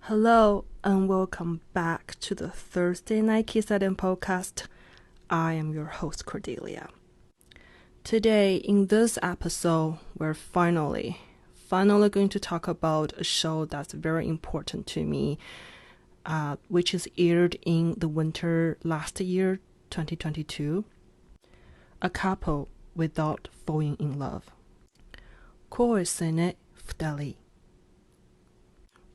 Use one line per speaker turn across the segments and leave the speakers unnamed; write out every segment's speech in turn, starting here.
Hello and welcome back to the Thursday Night Kissaten podcast. I am your host Cordelia. Today in this episode, we're finally going to talk about a show that's very important to me, which is aired in the winter last year, 2022. A couple without falling in love.恋せぬふたり.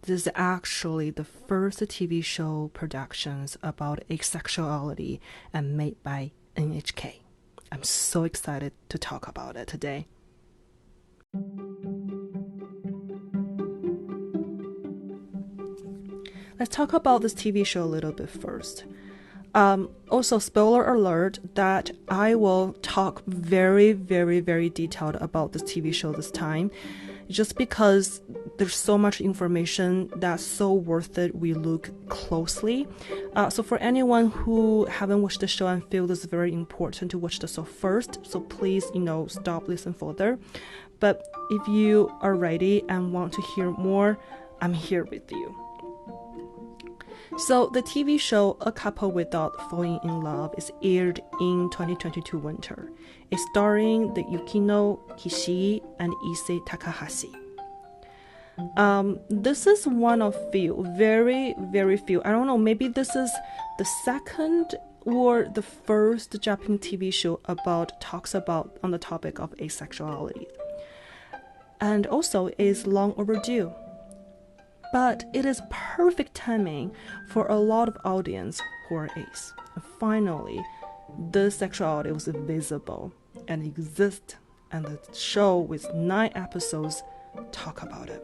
This is actually the first TV show productions about asexuality and made by NHK. I'm so excited to talk about it today. Let's talk about this TV show a little bit first. Also, spoiler alert that I will talk very detailed about this TV show this time, just because there's so much information that's so worth it we look closely. So for anyone who haven't watched the show and feel this is very important to watch the show first, so please, stop, listen further. But if you are ready and want to hear more, I'm here with you. So the TV show A Couple Without Falling in Love is aired in 2022 winter. It's starring the Yukino Kishi and Issei Takahashi. This is one of few, very few. I don't know, maybe this is the second or the first Japanese TV show talks about on the topic of asexuality. And also is long overdue. But it is perfect timing for a lot of audience who are ace. And finally, the sexuality was visible and exists, and the show with 9 episodes talk about it.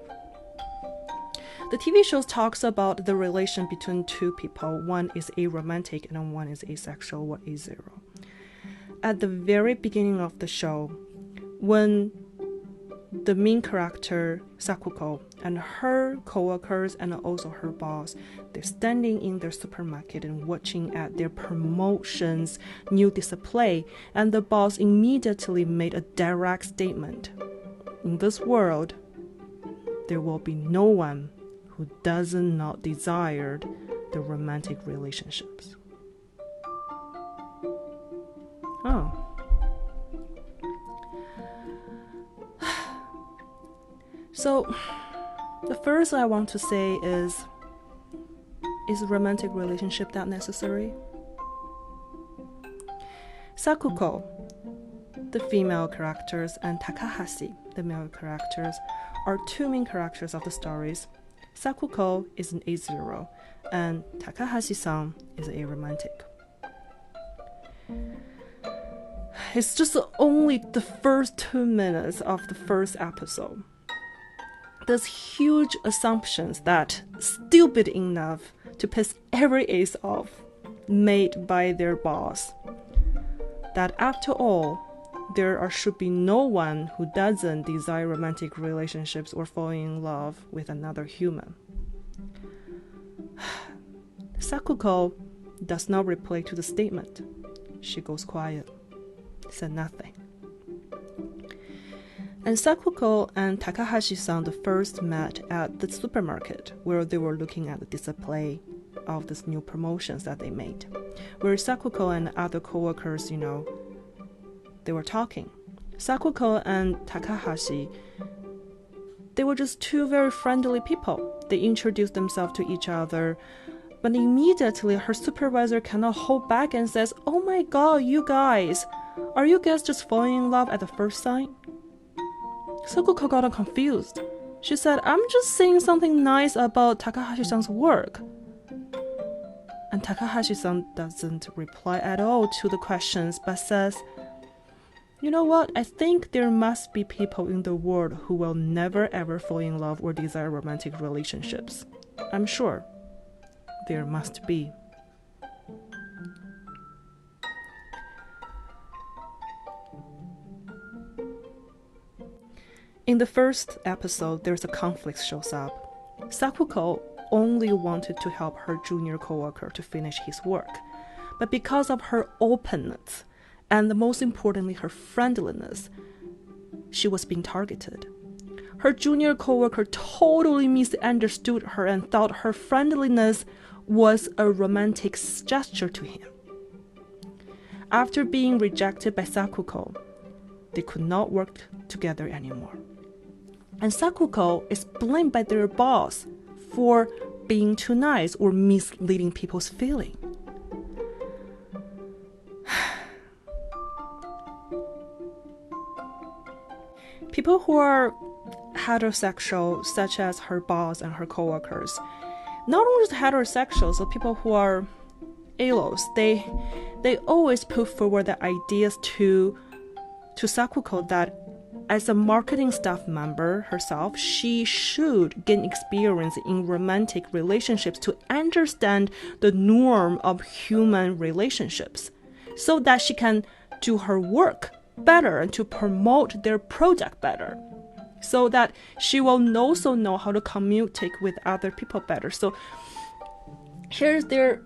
The TV show talks about the relation between two people. One is aromantic and one is asexual or asero. At the very beginning of the show, when the main character, Sakuko, and her co-workers and also her boss, they're standing in their supermarket and watching at their promotions new display, and the boss immediately made a direct statement. In this world, there will be no one who does not desire the romantic relationships. Oh. So, the first I want to say is a romantic relationship that necessary? Sakuko, the female characters, and Takahashi, the male characters, are two main characters of the stories. Sakuko is an asero, and Takahashi-san is aromantic. It's just only the first 2 minutes of the first episode. There's huge assumptions that stupid enough to piss every ace off made by their boss. That after all, there should be no one who doesn't desire romantic relationships or falling in love with another human. Sakuko does not reply to the statement. She goes quiet, said nothing. And Sakuko and Takahashi-san first met at the supermarket where they were looking at the display of these new promotions that they made. Where Sakuko and other co-workers, they were talking. Sakuko and Takahashi, they were just two very friendly people. They introduced themselves to each other, but immediately her supervisor cannot hold back and says, "Oh my god, you guys, are you guys just falling in love at the first sight?" Sakuko got confused. She said, "I'm just saying something nice about Takahashi-san's work." And Takahashi-san doesn't reply at all to the questions, but says, "You know what? I think there must be people in the world who will never ever fall in love or desire romantic relationships. I'm sure there must be." In the first episode, there's a conflict shows up. Sakuko only wanted to help her junior co-worker to finish his work, but because of her openness and most importantly her friendliness, she was being targeted. her junior coworker totally misunderstood her and thought her friendliness was a romantic gesture to him. After being rejected by Sakuko, they could not work together anymore. And Sakuko is blamed by their boss for being too nice or misleading people's feeling. People who are heterosexual, such as her boss and her coworkers, not only heterosexual, so people who are allos, they always put forward the ideas to Sakuko that as a marketing staff member herself, she should gain experience in romantic relationships to understand the norm of human relationships so that she can do her work better and to promote their product better, so that she will also know how to communicate with other people better. So here's their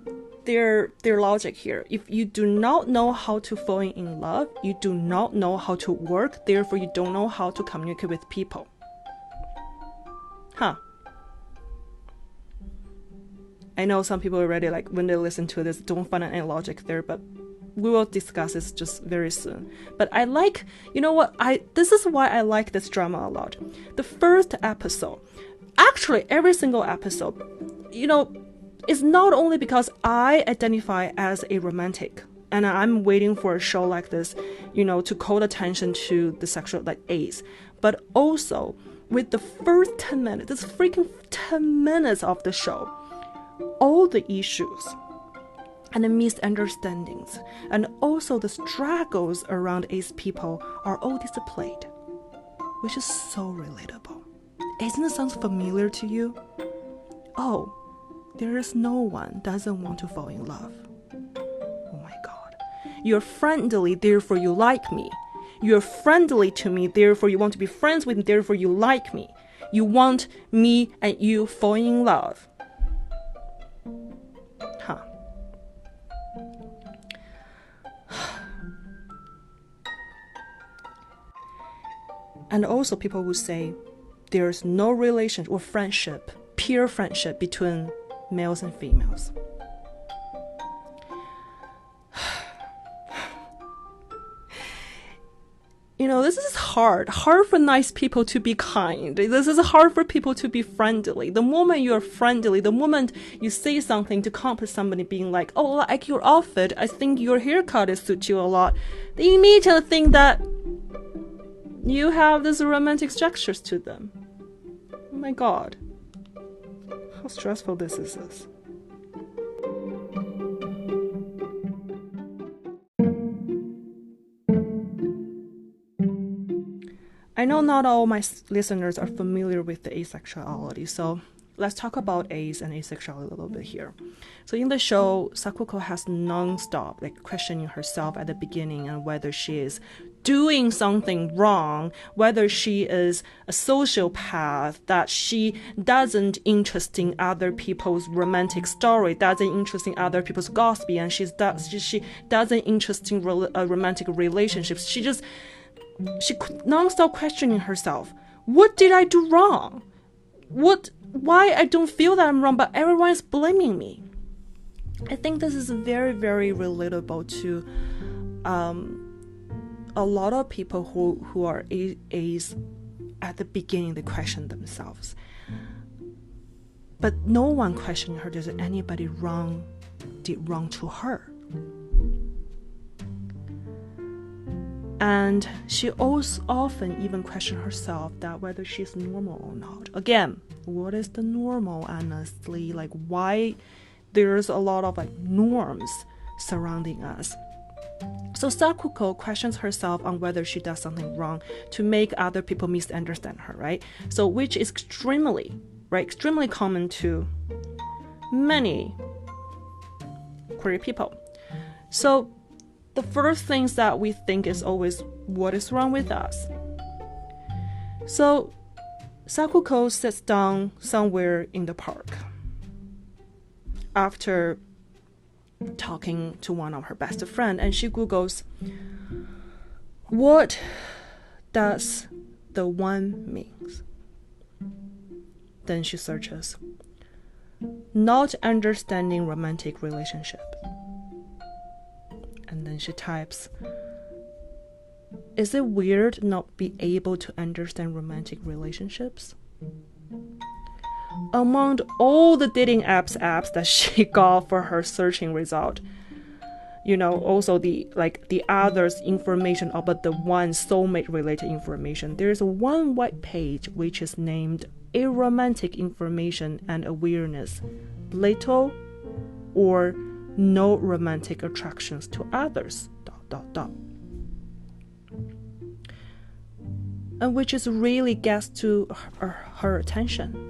logic here. If you do not know how to fall in love, you do not know how to work, therefore you don't know how to communicate with people. I know some people already, like, when they listen to this, don't find any logic there, but we will discuss this just very soon. But I like, this is why I like this drama a lot. The first episode, actually every single episode, it's not only because I identify as a romantic and I'm waiting for a show like this, to call attention to the sexual, like A's, but also with the first 10 minutes, this freaking 10 minutes of the show, all the issues and the misunderstandings and also the struggles around A's people are all displayed, which is so relatable. Isn't it sound familiar to you? Oh, there is no one doesn't want to fall in love. Oh my God. You're friendly, therefore you like me. You're friendly to me, therefore you want to be friends with me, therefore you like me. You want me and you fall in love. And also people will say there's no relation or friendship, peer friendship between males and females. This is hard for nice people to be kind. This is hard for people to be friendly. The moment you're friendly, the moment you say something to compliment somebody, being like, oh, I like your outfit, I think your haircut suits you a lot, they immediately think that you have these romantic gestures to them. Oh my God. How stressful this is. I know not all my listeners are familiar with the asexuality, so let's talk about A's and asexuality a little bit here. So in the show, Sakuko has non-stop questioning herself at the beginning and whether she is doing something wrong, whether she is a sociopath, that she doesn't interest in other people's romantic story, doesn't interest in other people's gossiping, and she doesn't interest in romantic relationships. She non-stop questioning herself. What did I do wrong? Why I don't feel that I'm wrong, but everyone is blaming me? I think this is very, very relatable to a lot of people who are A's at the beginning. They question themselves, but no one questioned her. Does anybody did wrong to her? And she also often even questioned herself that whether she's normal or not. Again, what is the normal, honestly? Why there's a lot of norms surrounding us. So Sakuko questions herself on whether she does something wrong to make other people misunderstand her, right? So which is extremely common to many queer people. So the first things that we think is always, what is wrong with us? So Sakuko sits down somewhere in the park after talking to one of her best friends, and she Googles, what does the one means? Then she searches. Not understanding romantic relationship. And then she types, is it weird not be able to understand romantic relationships? Among all the dating apps that she got for her searching result, also the others information about the one soulmate related information, there's one white page which is named aromantic information and awareness, little or no romantic attractions to others, ... And which is really gets to her attention.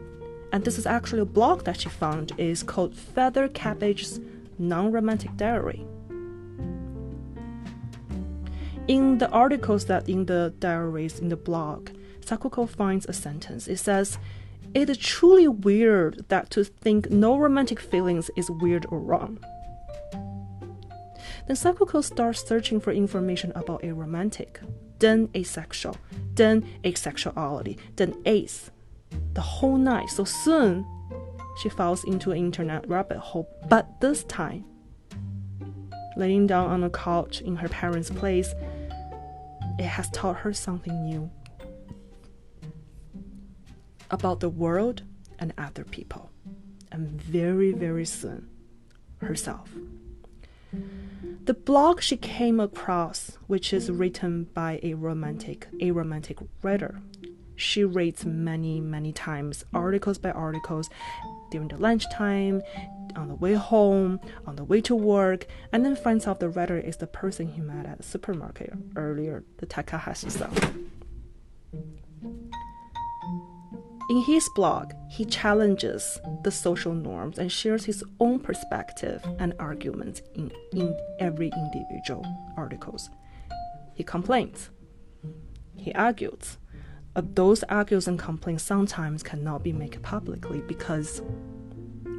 And this is actually a blog that she found, is called Feather Cabbage's Non-Romantic Diary. In the articles that in the diaries in the blog, Sakuko finds a sentence. It says, it is truly weird that to think no romantic feelings is weird or wrong. Then Sakuko starts searching for information about aromantic, then asexual, then asexuality, then ace, the whole night. So soon, she falls into an internet rabbit hole. But this time, laying down on a couch in her parents' place, it has taught her something new about the world and other people, and very, very soon, herself. The blog she came across, which is written by a romantic writer, she reads many, many times, articles by articles, during the lunchtime, on the way home, on the way to work, and then finds out the writer is the person he met at the supermarket earlier, the Takahashi-san. In his blog, he challenges the social norms and shares his own perspective and arguments in every individual articles. He complains. He argues. Those arguments and complaints sometimes cannot be made publicly because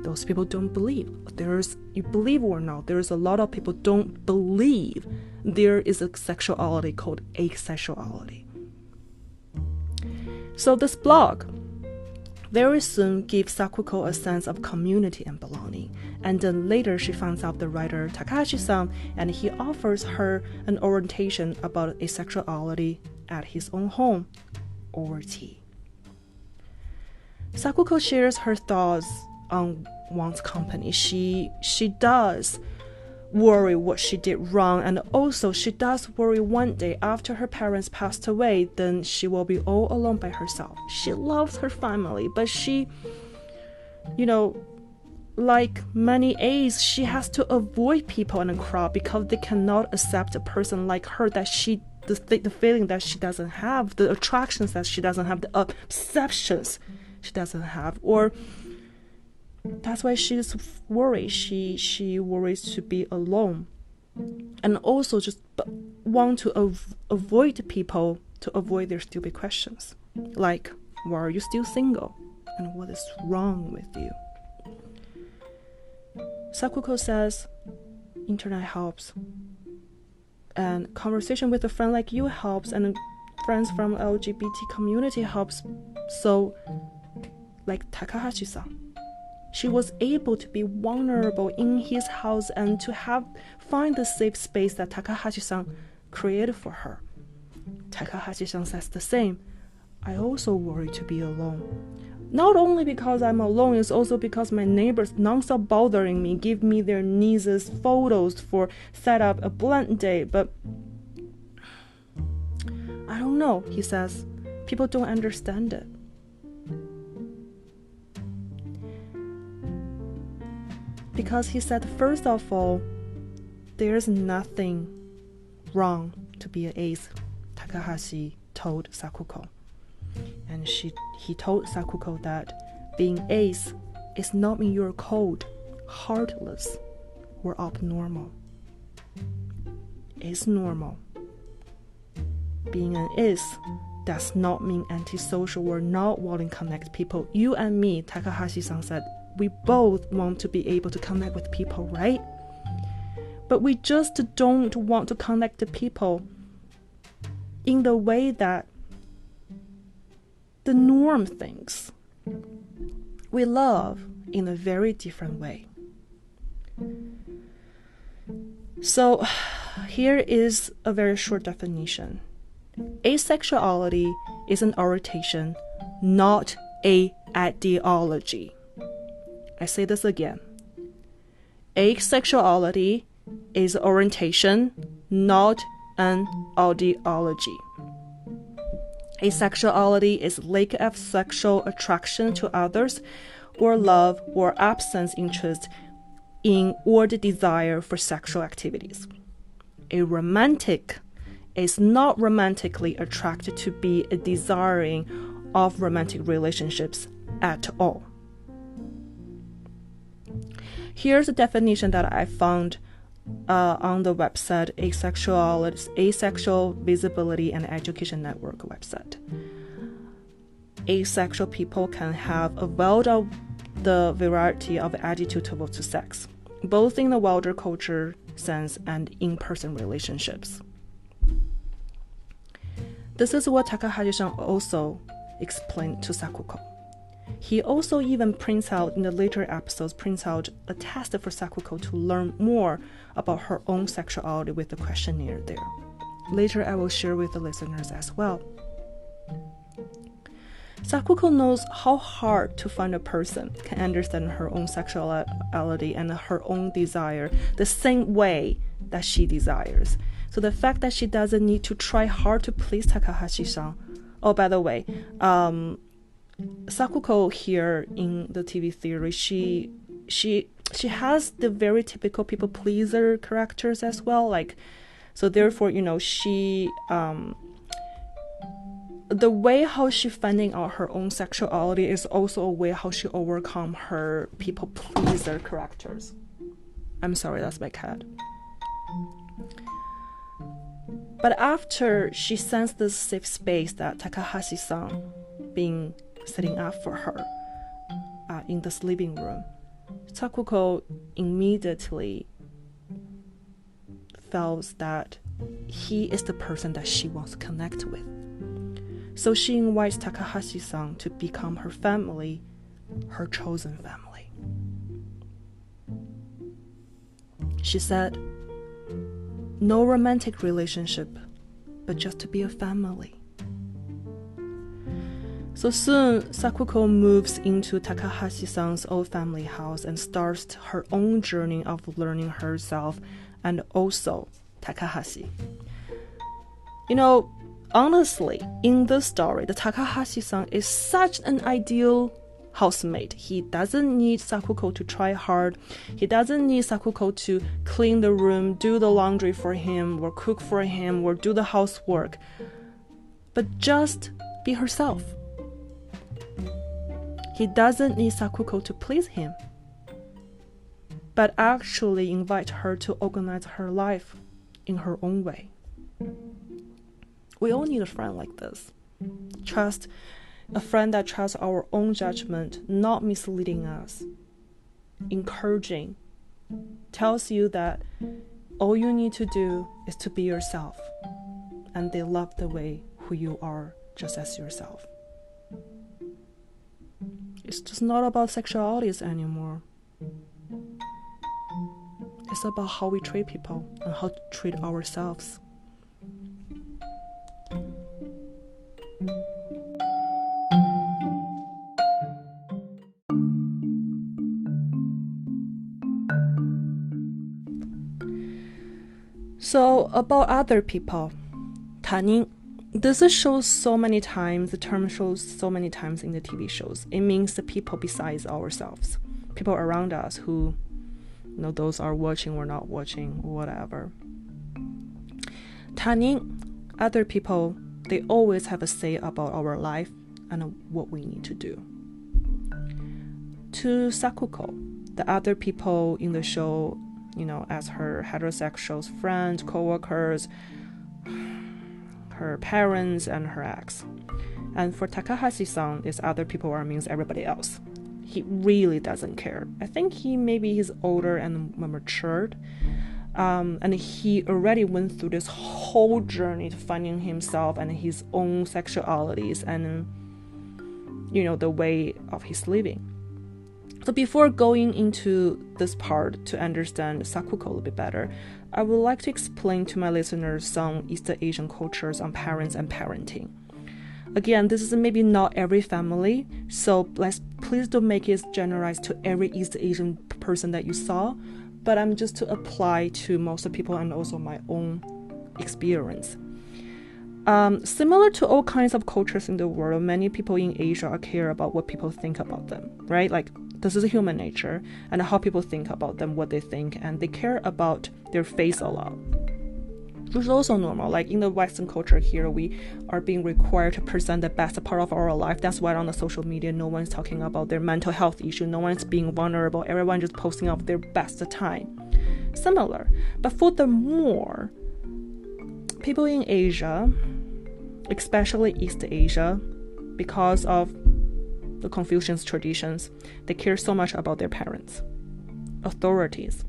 those people don't believe. You believe or not, there's a lot of people don't believe there is a sexuality called asexuality. So this blog very soon gives Sakuko a sense of community and belonging. And then later she finds out the writer Takahashi-san, and he offers her an orientation about asexuality at his own home over tea. Sakuko shares her thoughts on one's company. She does worry what she did wrong, and also she does worry one day after her parents passed away, then she will be all alone by herself. She loves her family, but she, like many A's, she has to avoid people in a crowd because they cannot accept a person like her, that the feeling that she doesn't have, the attractions that she doesn't have, the perceptions she doesn't have, or that's why she's worried. She worries to be alone, and also just want to avoid people, to avoid their stupid questions, like, why are you still single, and what is wrong with you? Sakuko says, internet helps, and conversation with a friend like you helps, and friends from LGBT community helps. So, like Takahashi-san, she was able to be vulnerable in his house and to find the safe space that Takahashi-san created for her. Takahashi-san says the same. I also worry to be alone. Not only because I'm alone, it's also because my neighbors non-stop bothering me, give me their nieces' photos for set up a blend date, but I don't know, he says. People don't understand it. Because he said, first of all, there's nothing wrong to be an ace, Takahashi told Sakuko. And he told Sakuko that being ace is not mean you're cold, heartless, or abnormal. It's normal. Being an ace does not mean antisocial or not wanting to connect people. You and me, Takahashi-san said, we both want to be able to connect with people, right? But we just don't want to connect to people in the way that the norm thinks. we love in a very different way. So here is a very short definition. Asexuality is an orientation, not a ideology. I say this again. Asexuality is orientation, not an ideology. Asexuality is lack of sexual attraction to others, or love or absence interest in or the desire for sexual activities. A romantic is not romantically attracted to be a desiring of romantic relationships at all. Here's a definition that I found on the website Asexual Visibility and Education Network website. Asexual people can have a wealth of the variety of attitude towards sex, both in the wider culture sense and in-person relationships. This is what Takahashi-san also explained to Sakuko. He also even prints out, in the later episodes, a test for Sakuko to learn more about her own sexuality with the questionnaire there. Later, I will share with the listeners as well. Sakuko knows how hard to find a person can understand her own sexuality and her own desire the same way that she desires. So the fact that she doesn't need to try hard to please Takahashi-san. Oh, by the way, Sakuko here in the TV series, she has the very typical people pleaser characters as well. So therefore, she the way how she finding out her own sexuality is also a way how she overcome her people pleaser characters. I'm sorry, that's my cat. But after she sensed this safe space that Takahashi-san being setting up for her in this living room, Sakuko immediately felt that he is the person that she wants to connect with. So she invites Takahashi-san to become her family, her chosen family. She said, no romantic relationship, but just to be a family. So soon, Sakuko moves into Takahashi-san's old family house and starts her own journey of learning herself and also Takahashi. Honestly, in this story, the Takahashi-san is such an ideal housemate. He doesn't need Sakuko to try hard. He doesn't need Sakuko to clean the room, do the laundry for him, or cook for him, or do the housework. But just be herself. He doesn't need Sakuko to please him, but actually invite her to organize her life in her own way. We all need a friend like this. A friend that trusts our own judgment, not misleading us, encouraging, tells you that all you need to do is to be yourself, and they love the way who you are just as yourself. It's just not about sexualities anymore. It's about how we treat people and how to treat ourselves. So about other people, 타닝. This is shows so many times, the term shows so many times in the TV shows. It means the people besides ourselves, people around us who, those are watching or not watching, whatever. 타닝, other people, they always have a say about our life and what we need to do. To Sakuko, the other people in the show, as her heterosexual friends, co-workers, her parents, and her ex. And for Takahashi-san, these other people means everybody else. He really doesn't care. I think he's older and matured. And he already went through this whole journey to finding himself and his own sexualities and, the way of his living. So before going into this part to understand Sakuko a little bit better, I would like to explain to my listeners some East Asian cultures on parents and parenting. Again, this is maybe not every family, so please don't make it generalized to every East Asian person that you saw, but I'm just to apply to most of the people and also my own experience. Similar to all kinds of cultures in the world, many people in Asia care about what people think about them, right? Like, this is a human nature, and how people think about them, what they think, and they care about their face a lot, which is also normal. Like in the Western culture here, we are being required to present the best part of our life. That's why on the social media, no one's talking about their mental health issue. No one's being vulnerable. Everyone just posting of their best time. Similar. But furthermore, people in Asia, especially East Asia, because of the Confucian traditions, they care so much about their parents, authorities.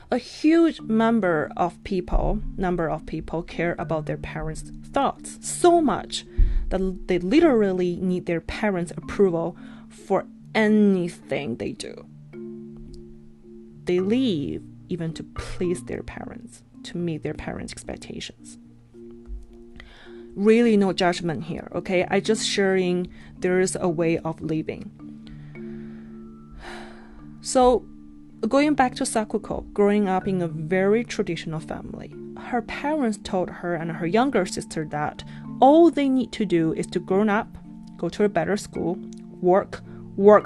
A huge number of people care about their parents' thoughts so much that they literally need their parents' approval for anything they do. They live even to please their parents, to meet their parents' expectations. Really no judgment here, okay? I just sharing there is a way of living. So, going back to Sakuko, growing up in a very traditional family, her parents told her and her younger sister that all they need to do is to grow up, go to a better school, work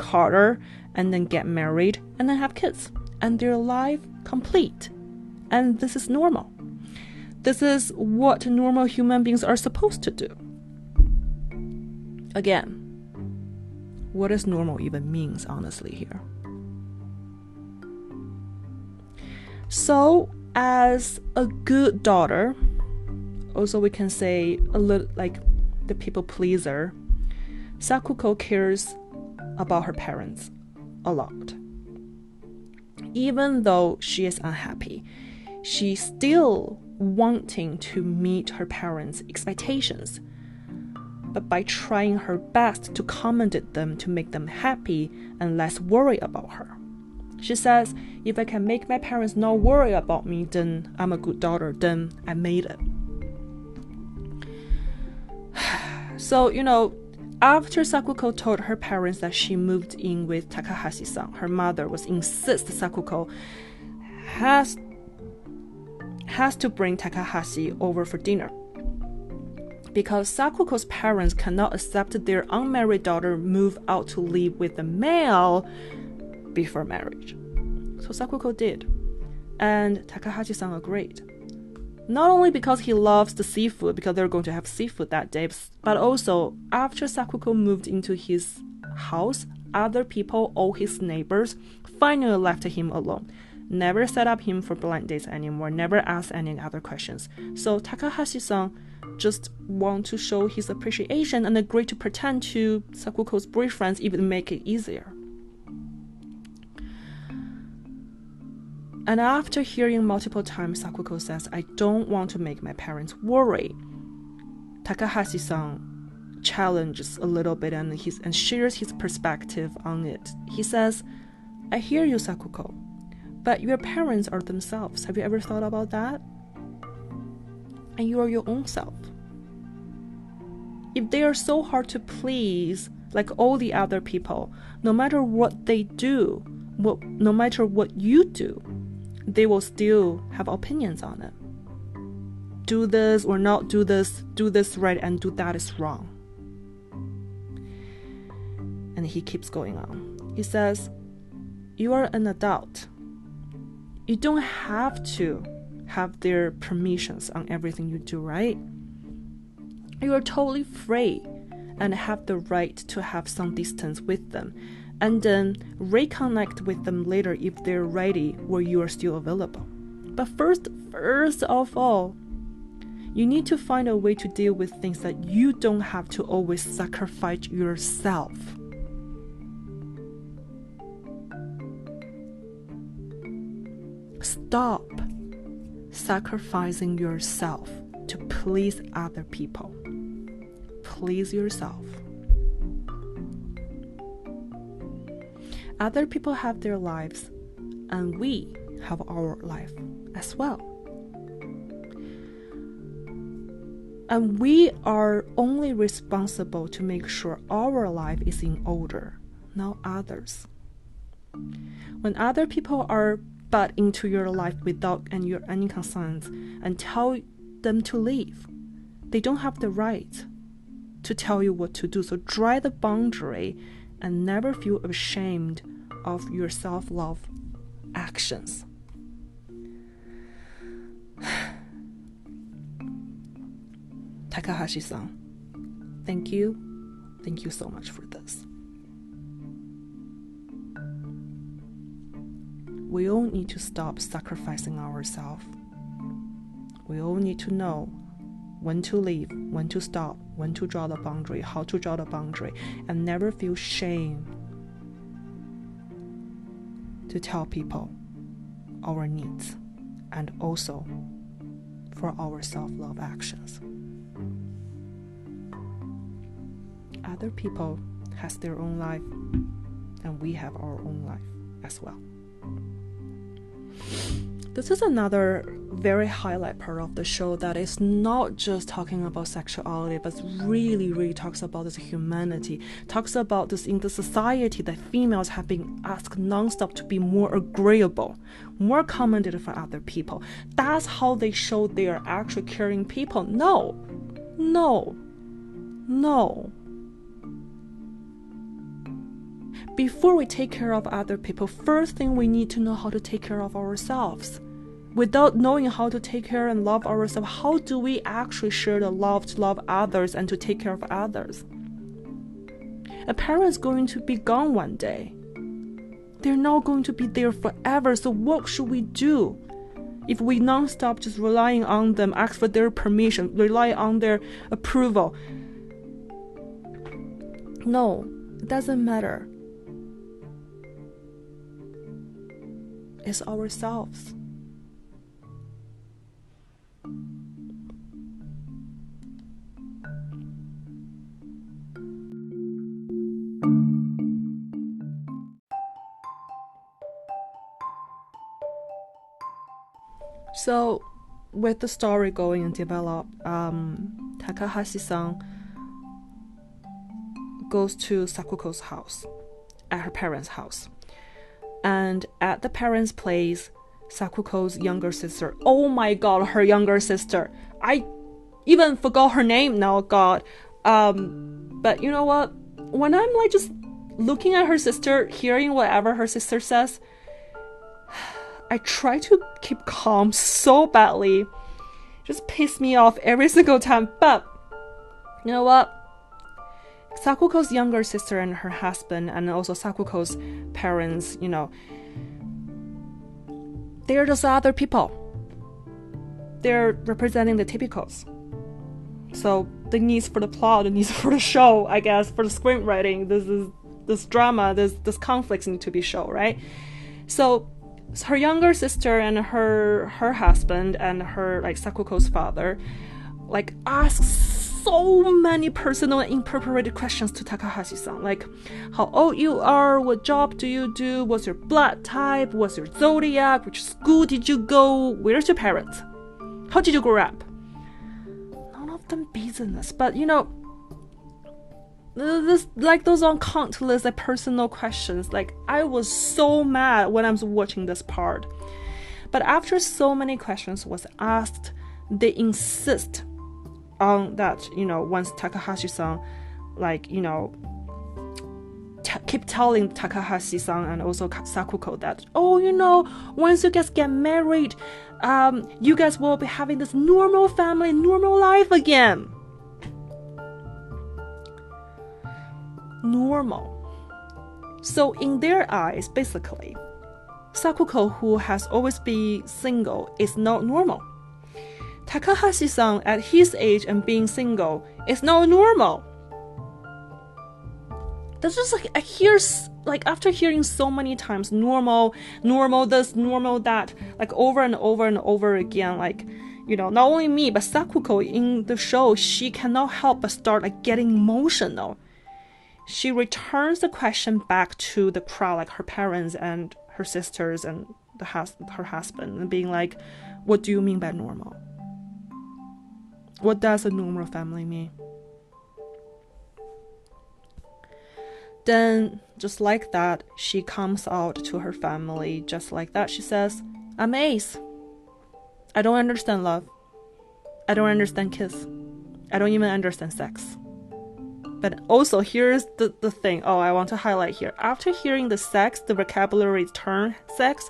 harder, and then get married, and then have kids, and their life complete. And this is normal. This is what normal human beings are supposed to do. Again, what does normal even means, honestly, here? So, as a good daughter, also we can say a little like the people pleaser, Sakuko cares about her parents a lot. Even though she is unhappy, she's still wanting to meet her parents' expectations, but by trying her best to accommodate them to make them happy and less worry about her. She says, if I can make my parents not worry about me, then I'm a good daughter, then I made it. So, after Sakuko told her parents that she moved in with Takahashi-san, her mother was insist Sakuko has to bring Takahashi over for dinner, because Sakuko's parents cannot accept their unmarried daughter move out to live with a male before marriage. So Sakuko did, and Takahashi-san agreed. Not only because he loves the seafood, because they're going to have seafood that day, but also after Sakuko moved into his house, other people, all his neighbors, finally left him alone. Never set up him for blind dates anymore, never asked any other questions. So Takahashi-san just want to show his appreciation and agreed to pretend to Sakuko's boyfriends, even make it easier. And after hearing multiple times, Sakuko says, I don't want to make my parents worry, Takahashi-san challenges a little bit and shares his perspective on it. He says, I hear you, Sakuko, but your parents are themselves. Have you ever thought about that? And you are your own self. If they are so hard to please, like all the other people, no matter what they do, no matter what you do, they will still have opinions on it. Do this or not do this right and do that is wrong. And he keeps going on. He says, you are an adult. You don't have to have their permissions on everything you do, right? You are totally free and have the right to have some distance with them, and then reconnect with them later if they're ready or you are still available. But first of all, you need to find a way to deal with things that you don't have to always sacrifice yourself. Stop sacrificing yourself to please other people. Please yourself. Other people have their lives, and we have our life as well. And we are only responsible to make sure our life is in order, not others. When other people are butt into your life without any concerns and tell them to leave, they don't have the right to tell you what to do. So draw the boundary and never feel ashamed of your self-love actions. Takahashi-san, thank you so much for this. We all need to stop sacrificing ourselves. We all need to know when to leave, when to stop, when to draw the boundary, how to draw the boundary, and never feel shame to tell people our needs and also for our self-love actions. Other people has their own life, and we have our own life as well. This is another very highlight part of the show that is not just talking about sexuality, but really talks about this humanity, talks about this in the society that females have been asked nonstop to be more agreeable, more accommodated for other people. That's how they show they are actually caring people. No. Before we take care of other people, first thing we need to know how to take care of ourselves. Without knowing how to take care and love ourselves, how do we actually share the love to love others and to take care of others? A parent's going to be gone one day. They're not going to be there forever, so what should we do? If we non-stop just relying on them, ask for their permission, rely on their approval. No, it doesn't matter. It's ourselves. So, with the story going and develop, Takahashi-san goes to Sakuko's house, at her parents' house. And at the parents' place, Sakuko's younger sister, oh my god, her younger sister, I even forgot her name now, god. But you know what? When I'm like just looking at her sister, hearing whatever her sister says, I try to keep calm so badly. Just piss me off every single time. But you know what? Sakuko's younger sister and her husband, and also Sakuko's parents, they're just other people. They're representing the typicals. So the needs for the plot, the needs for the show, I guess, for the screenwriting, this drama, this conflicts need to be shown, right? So her younger sister and her husband and her Sakuko's father asks so many personal and inappropriate questions to Takahashi-san, like how old you are, what job do you do, what's your blood type, what's your zodiac, which school did you go, where's your parents, how did you grow up? None of them business, but this those are countless personal questions. I was so mad when I was watching this part, but after so many questions was asked, they insist on that, once Takahashi-san, keep telling Takahashi-san and also Sakuko that, once you guys get married, you guys will be having this normal family, normal life again. Normal. So in their eyes, basically, Sakuko, who has always been single, is not normal. Takahashi-san, at his age and being single, is not normal. That's just I hear, after hearing so many times, normal this, normal that, over and over and over again, not only me, but Sakuko in the show, she cannot help but start getting emotional. she returns the question back to the crowd, like her parents and her sisters and her husband, and being like, what do you mean by normal? What does a normal family mean? Then, just like that, she comes out to her family. Just like that, she says, I'm ace. I don't understand love. I don't understand kiss. I don't even understand sex. But also, here's the thing. I want to highlight here. After hearing the vocabulary term sex,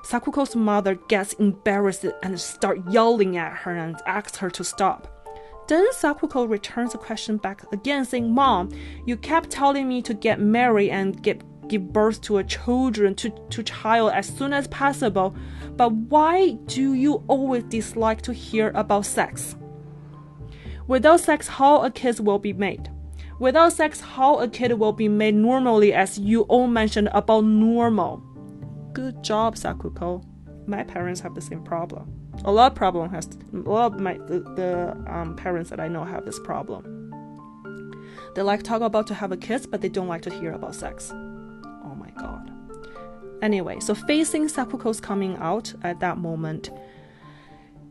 Sakuko's mother gets embarrassed and starts yelling at her and asks her to stop. Then Sakuko returns the question back again, saying, Mom, you kept telling me to get married and give birth to a child as soon as possible, but why do you always dislike to hear about sex? Without sex, how a kid will be made? Without sex, how a kid will be made normally, as you all mentioned about normal? Good job, Sakuko. My parents have the same problem. A lot of parents that I know have this problem. They like to talk about to have a kids, but they don't like to hear about sex. Oh my god. Anyway, so facing Sakuko's coming out at that moment,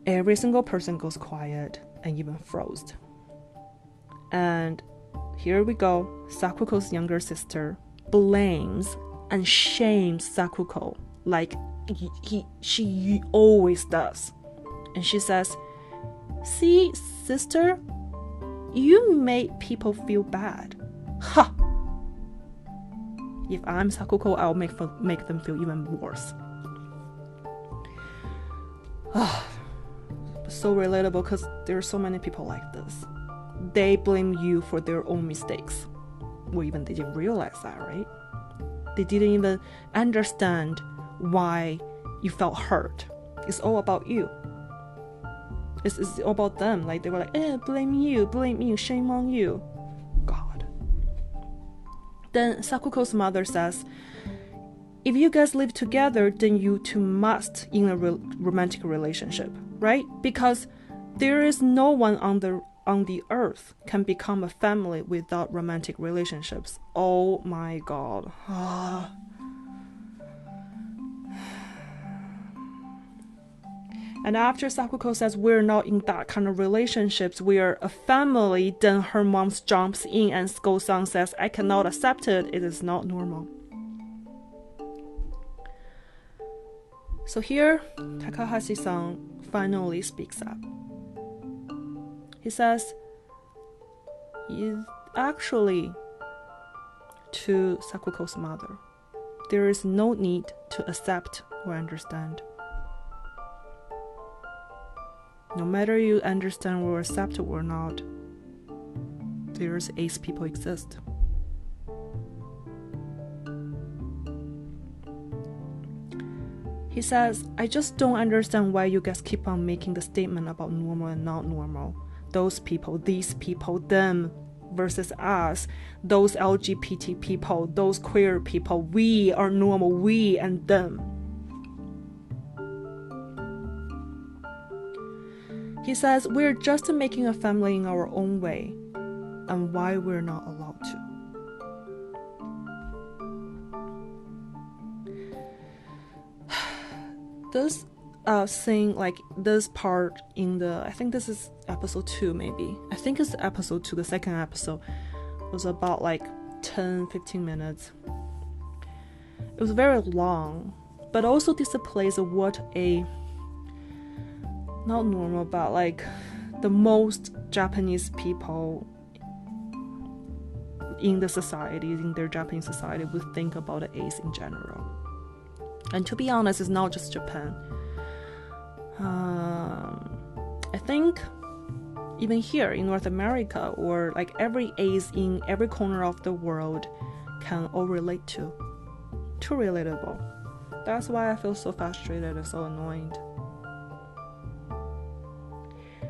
every single person goes quiet and even froze. And here we go. Sakuko's younger sister blames and shames Sakuko like she always does. And she says, see, sister, you made people feel bad. Ha! If I'm Sakuko, I'll make them feel even worse. So relatable, because there are so many people like this. They blame you for their own mistakes. Or even they didn't realize that, right? They didn't even understand why you felt hurt. It's all about you. It's all about them. Like, they were like, blame you, shame on you. God. Then Sakuko's mother says, if you guys live together, then you two must in a romantic relationship, right? Because there is no one on the earth can become a family without romantic relationships. Oh my god. And after Sakuko says we're not in that kind of relationships, we are a family, then her mom jumps in and Sko-san says, I cannot accept it. It is not normal. So here, Takahashi-san finally speaks up. He says, actually, to Sakuko's mother, there is no need to accept or understand. No matter you understand or accept or not, there's ace people exist. He says, I just don't understand why you guys keep on making the statement about normal and not normal. Those people, these people, them versus us, those LGBT people, those queer people, we are normal, we and them. He says, we're just making a family in our own way, and why we're not allowed to. This thing, like this part in I think this is episode 2 maybe. I think it's episode 2, the second episode. It was about like 10-15 minutes. It was very long, but also displays what a not normal, but like the most Japanese people in the society, in their Japanese society, would think about the ace in general. And to be honest, it's not just Japan. I think even here in North America, or like every ace in every corner of the world can all relate to. Too relatable. That's why I feel so frustrated and so annoyed.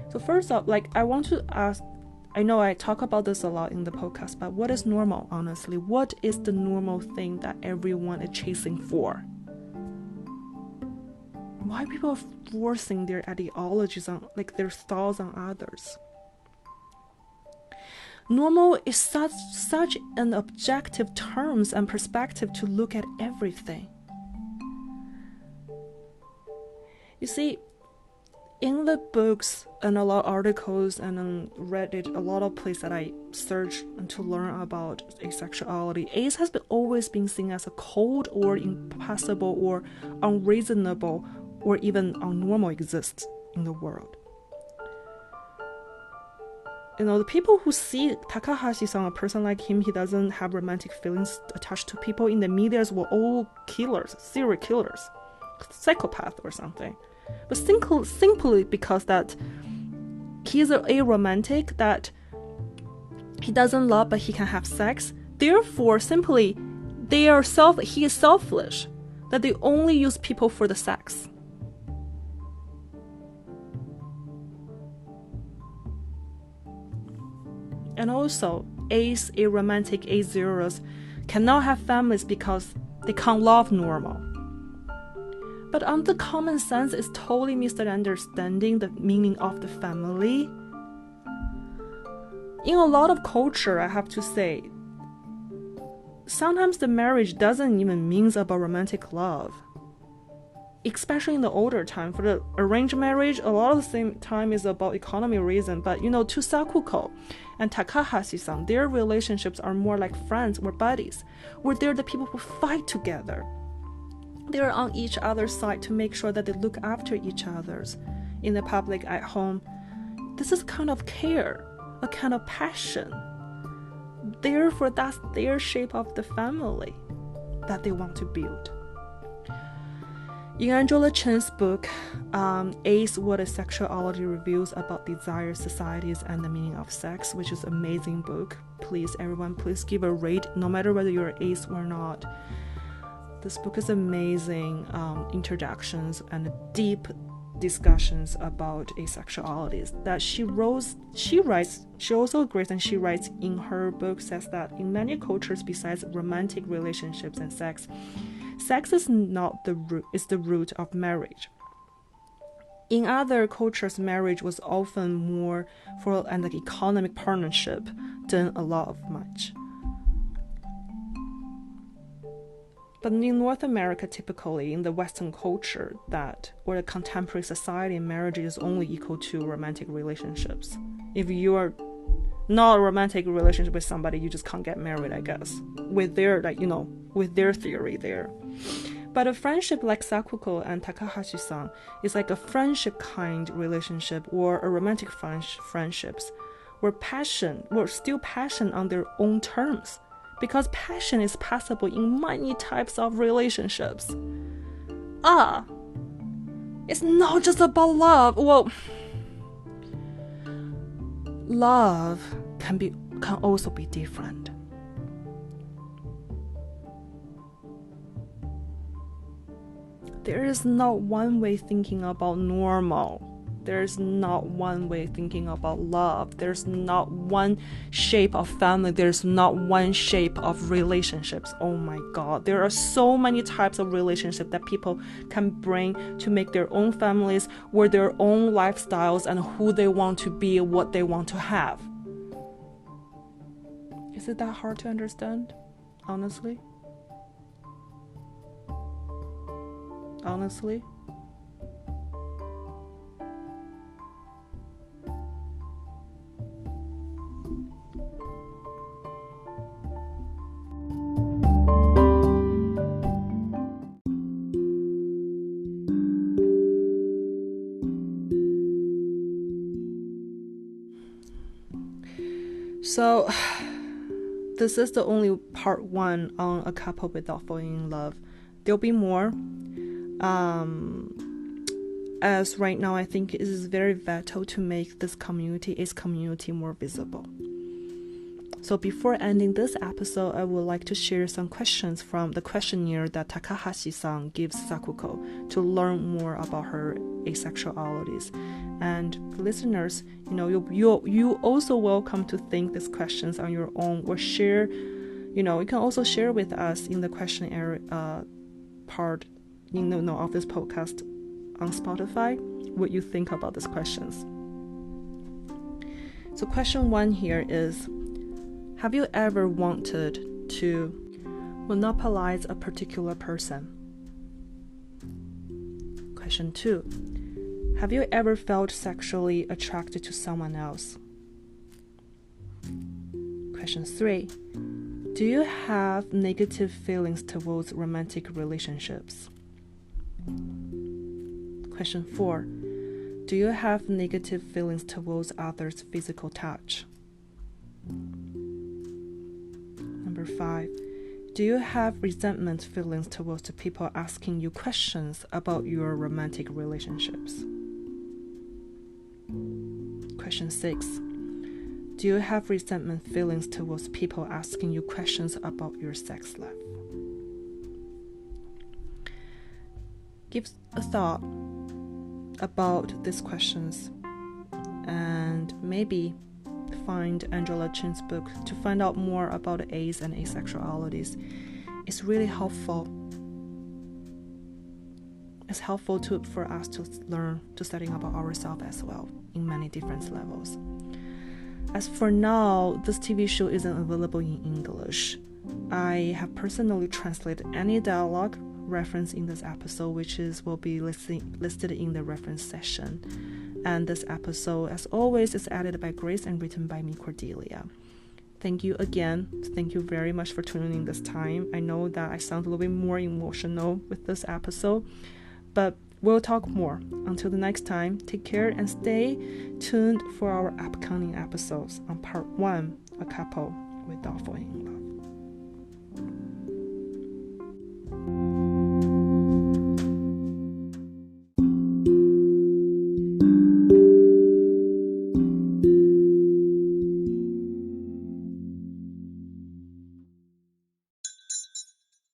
So first up, like, I want to ask, I know I talk about this a lot in the podcast, but what is normal, honestly? What is the normal thing that everyone is chasing for? Why people are forcing their ideologies on, like, their thoughts on others? Normal is such an objective terms and perspective to look at everything. You see, in the books and a lot of articles and on Reddit, a lot of places that I search and to learn about asexuality, ace has always been seen as a cold or impossible or unreasonable or even unnormal exists in the world. The people who see Takahashi-san, a person like him, he doesn't have romantic feelings attached to people in the medias were all killers, serial killers, psychopath or something. But simply because that he is aromantic, that he doesn't love but he can have sex. Therefore, simply he is selfish, that they only use people for the sex. And also, aromantic A0s cannot have families because they can't love normal. But the common sense is totally misunderstanding the meaning of the family. In a lot of culture, I have to say, sometimes the marriage doesn't even mean about romantic love. Especially in the older time, for the arranged marriage, a lot of the same time is about economy reason. But to Sakuko and Takahashi-san, their relationships are more like friends or buddies, where they're the people who fight together. They're on each other's side to make sure that they look after each other's in the public, at home. This is kind of care, a kind of passion. Therefore, that's their shape of the family that they want to build. In Angela Chen's book, Ace, What is Sexuality, Reviews about Desire, Societies, and the Meaning of Sex, which is an amazing book. Please, everyone, please give a rate, no matter whether you're ace or not. This book is amazing introductions and deep discussions about asexualities that she also agrees, and she writes in her book, says that in many cultures besides romantic relationships and sex is not the root of marriage. In other cultures, marriage was often more for an economic partnership than a lot of much. But in North America, typically in the Western culture, or the contemporary society, marriage is only equal to romantic relationships. If you are not a romantic relationship with somebody, you just can't get married, I guess, with their theory there. But a friendship like Sakuko and Takahashi-san is like a friendship kind relationship or a romantic friendships where still passion on their own terms, because passion is possible in many types of relationships. It's not just about love. Well, love can also be different. There is not one way thinking about normal. There's not one way thinking about love. There's not one shape of family. There's not one shape of relationships. Oh my God. There are so many types of relationships that people can bring to make their own families or their own lifestyles and who they want to be and what they want to have. Is it that hard to understand? Honestly? So, this is the only part 1 on a couple without falling in love. There'll be more. As right now, I think it is very vital to make this community more visible. So before ending this episode, I would like to share some questions from the questionnaire that Takahashi-san gives Sakuko to learn more about her asexualities. And listeners, you also welcome to think these questions on your own or share. You can also share with us in the questionnaire part of this podcast on Spotify what you think about these questions. So question 1 here is, Have you ever wanted to monopolize a particular person? Question 2. Have you ever felt sexually attracted to someone else? Question 3. Do you have negative feelings towards romantic relationships? Question 4. Do you have negative feelings towards others' physical touch? Number 5. Do you have resentment feelings towards the people asking you questions about your romantic relationships? Question 6. Do you have resentment feelings towards people asking you questions about your sex life? Give a thought about these questions and maybe find Angela Chen's book to find out more about ace and asexualities. It's really helpful. It's helpful for us to learn to studying about ourselves as well in many different levels. As for now, this TV show isn't available in English. I have personally translated any dialogue referenced in this episode, which will be listed in the reference section. And this episode, as always, is edited by Grace and written by me, Cordelia. Thank you again. Thank you very much for tuning in this time. I know that I sound a little bit more emotional with this episode, but we'll talk more. Until the next time, take care and stay tuned for our upcoming episodes on part 1, A Couple with Thoughtful in Love.